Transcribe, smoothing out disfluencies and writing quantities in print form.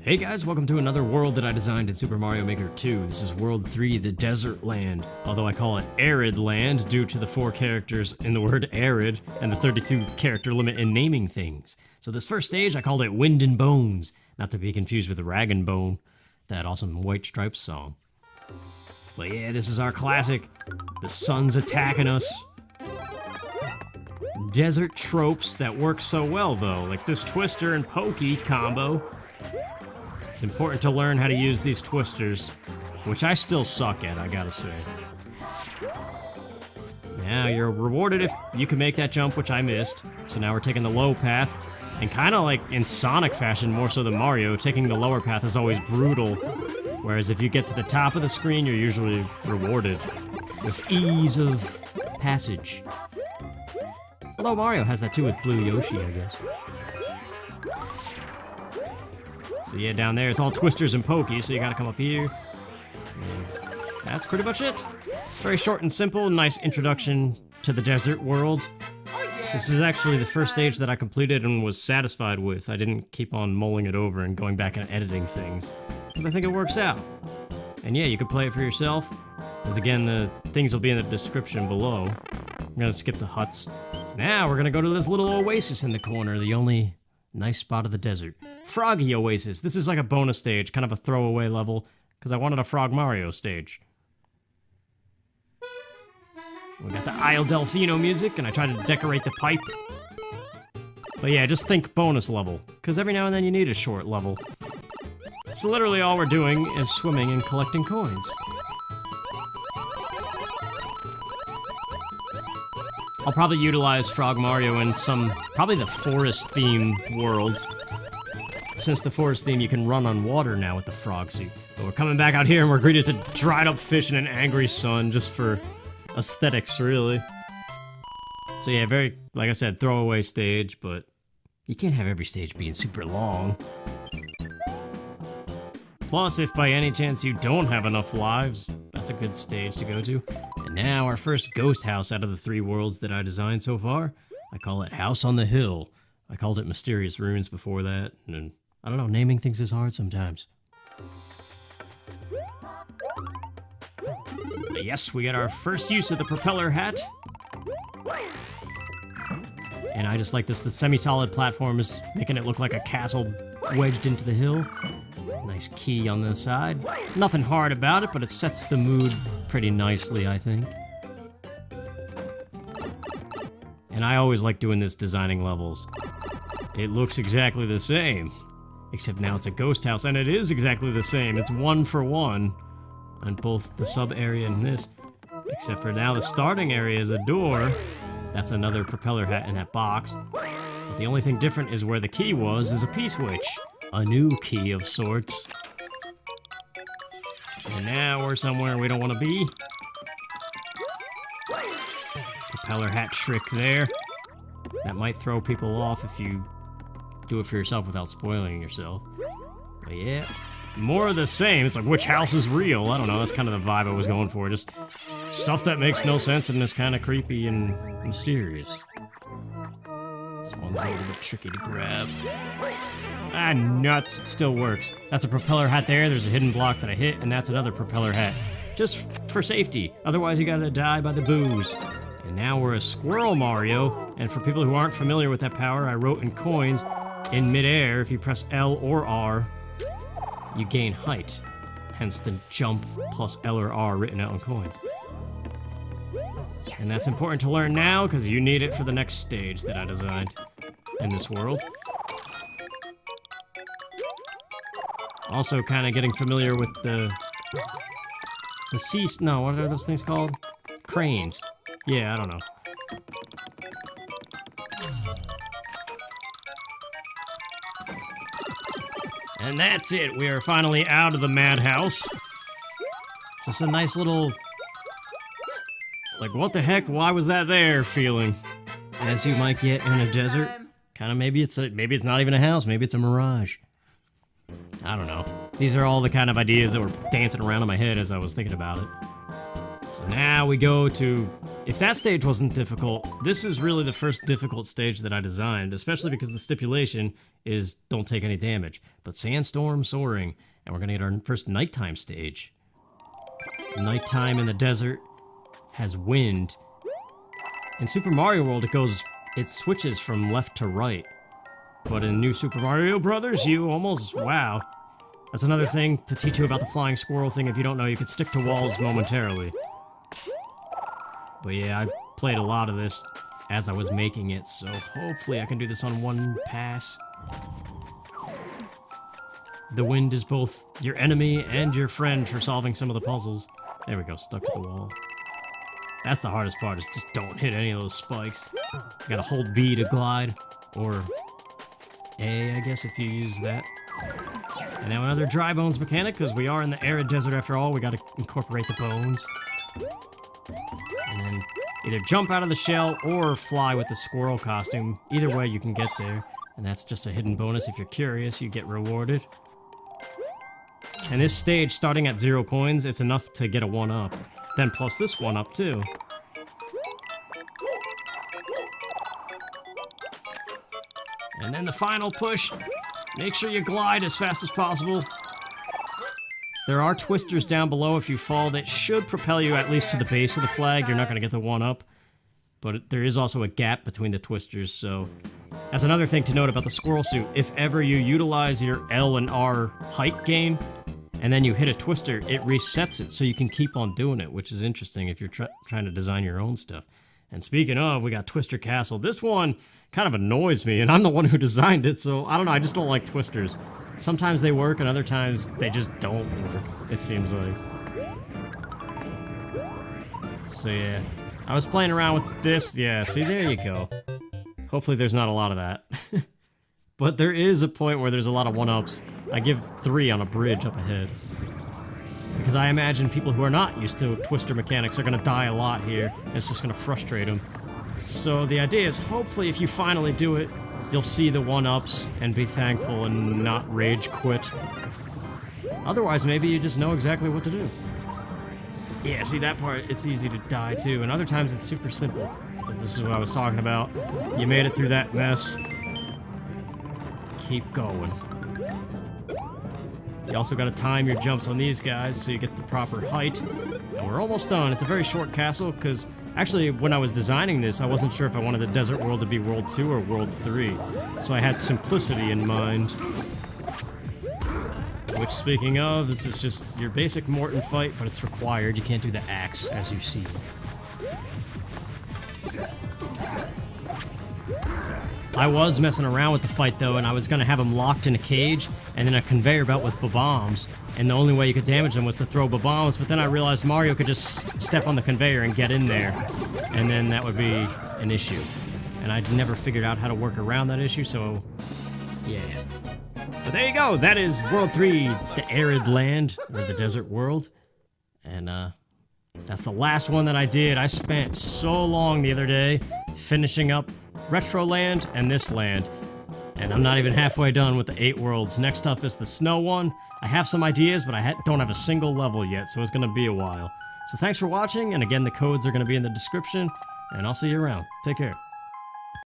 Hey guys, welcome to another world that I designed in Super Mario Maker 2. This is World 3, the Desert Land. Although I call it Arid Land due to the 4 characters in the word Arid and the 32 character limit in naming things. So this first stage I called it Wind and Bones, not to be confused with Rag and Bone, that awesome White Stripes song. But yeah, this is our classic. The sun's attacking us. Desert tropes that work so well though, like this Twister and Pokey combo. It's important to learn how to use these twisters, which I still suck at, I gotta say. Now you're rewarded if you can make that jump, which I missed. So now we're taking the low path, and kinda like in Sonic fashion, more so than Mario, taking the lower path is always brutal. Whereas if you get to the top of the screen, you're usually rewarded with ease of passage. Although Mario has that too with Blue Yoshi, I guess. So yeah, down there it's all twisters and pokies, so you gotta come up here. And that's pretty much it. Very short and simple, nice introduction to the desert world. This is actually the first stage that I completed and was satisfied with. I didn't keep on mulling it over and going back and editing things, because I think it works out. And yeah, you can play it for yourself, as again, the things will be in the description below. I'm gonna skip the huts. So now we're gonna go to this little oasis in the corner, the only nice spot of the desert. Froggy Oasis. This is like a bonus stage, kind of a throwaway level, because I wanted a Frog Mario stage. We got the Isle Delfino music, and I tried to decorate the pipe. But yeah, just think bonus level, because every now and then you need a short level. So literally all we're doing is swimming and collecting coins. I'll probably utilize Frog Mario in probably the forest theme worlds. Since the forest theme, you can run on water now with the frog suit. But we're coming back out here and we're greeted to dried up fish and an angry sun, just for aesthetics, really. So yeah, very, like I said, throwaway stage, but you can't have every stage being super long. Plus, if by any chance you don't have enough lives, that's a good stage to go to. And now our first ghost house out of the 3 worlds that I designed so far. I call it House on the Hill. I called it Mysterious Ruins before that, and I don't know, naming things is hard sometimes. But yes, we got our first use of the propeller hat. And I just like this, the semi-solid platform is making it look like a castle wedged into the hill. Nice key on the side. Nothing hard about it, but it sets the mood pretty nicely, I think. And I always like doing this designing levels. It looks exactly the same, except now it's a ghost house, and it is exactly the same. It's 1 for 1 on both the sub area and this, except for now the starting area is a door. That's another propeller hat in that box. But the only thing different is where the key is a P-switch. A new key of sorts. And now we're somewhere we don't want to be. Propeller hat trick there. That might throw people off if you do it for yourself without spoiling yourself. But yeah, more of the same. It's like, which house is real? I don't know, that's kind of the vibe I was going for. Just stuff that makes no sense and is kind of creepy and mysterious. This one's a little bit tricky to grab. Ah, nuts, it still works. That's a propeller hat there, there's a hidden block that I hit, and that's another propeller hat. Just for safety, otherwise you gotta die by the booze. And now we're a Squirrel Mario, and for people who aren't familiar with that power, I wrote in coins, in midair, if you press L or R, you gain height. Hence the jump plus L or R written out on coins. And that's important to learn now, because you need it for the next stage that I designed in this world. Also kind of getting familiar with the no, what are those things called? Cranes. Yeah, I don't know. And that's it, we are finally out of the madhouse. Just a nice little, like, what the heck, why was that there feeling? As you might get in a desert. Kinda maybe it's not even a house, maybe it's a mirage. I don't know. These are all the kind of ideas that were dancing around in my head as I was thinking about it. So now we go to If that stage wasn't difficult, this is really the first difficult stage that I designed, especially because the stipulation is don't take any damage. But Sandstorm, Soaring, and we're gonna get our first nighttime stage. Nighttime in the desert has wind. In Super Mario World, it switches from left to right. But in New Super Mario Brothers, you almost, wow. That's another thing to teach you about the flying squirrel thing. If you don't know, you can stick to walls momentarily. But yeah, I played a lot of this as I was making it, so hopefully I can do this on one pass. The wind is both your enemy and your friend for solving some of the puzzles. There we go, stuck to the wall. That's the hardest part, is just don't hit any of those spikes. You gotta hold B to glide, or A, I guess, if you use that. And now another dry bones mechanic, because we are in the arid desert after all, we gotta incorporate the bones. And then either jump out of the shell or fly with the squirrel costume. Either way, you can get there. And that's just a hidden bonus. If you're curious, you get rewarded. And this stage, starting at 0 coins, it's enough to get a 1-up. Then plus this 1-up, too. And then the final push. Make sure you glide as fast as possible. There are twisters down below. If you fall, that should propel you at least to the base of the flag. You're not going to get the 1-up. But there is also a gap between the twisters, so... That's another thing to note about the squirrel suit. If ever you utilize your L and R height gain, and then you hit a twister, it resets it, so you can keep on doing it, which is interesting if you're trying to design your own stuff. And speaking of, we got Twister Castle. This one kind of annoys me, and I'm the one who designed it, so I don't know, I just don't like twisters. Sometimes they work, and other times they just don't work, it seems like. So yeah, I was playing around with this, yeah, see, there you go. Hopefully there's not a lot of that. But there is a point where there's a lot of 1-ups. I give 3 on a bridge up ahead. Because I imagine people who are not used to twister mechanics are gonna die a lot here, and it's just gonna frustrate them. So the idea is, hopefully if you finally do it, you'll see the 1-ups and be thankful and not rage quit. Otherwise, maybe you just know exactly what to do. Yeah, see that part, it's easy to die too, and other times it's super simple. This is what I was talking about. You made it through that mess. Keep going. You also gotta time your jumps on these guys so you get the proper height. And we're almost done. It's a very short castle, because actually when I was designing this, I wasn't sure if I wanted the desert world to be World 2 or World 3. So I had simplicity in mind. Which, speaking of, this is just your basic Morton fight, but it's required. You can't do the axe, as you see. I was messing around with the fight though, and I was gonna have them locked in a cage and then a conveyor belt with bombs, and the only way you could damage them was to throw bombs, but then I realized Mario could just step on the conveyor and get in there, and then that would be an issue. And I'd never figured out how to work around that issue, so yeah. But there you go, that is World 3, the Arid Land, or the Desert World. And that's the last one that I did. I spent so long the other day finishing up Retro Land and this land, and I'm not even halfway done with the 8 worlds. Next up is the snow one. I have some ideas, but I don't have a single level yet, so it's gonna be a while. So thanks for watching, and again, the codes are gonna be in the description, and I'll see you around. Take care.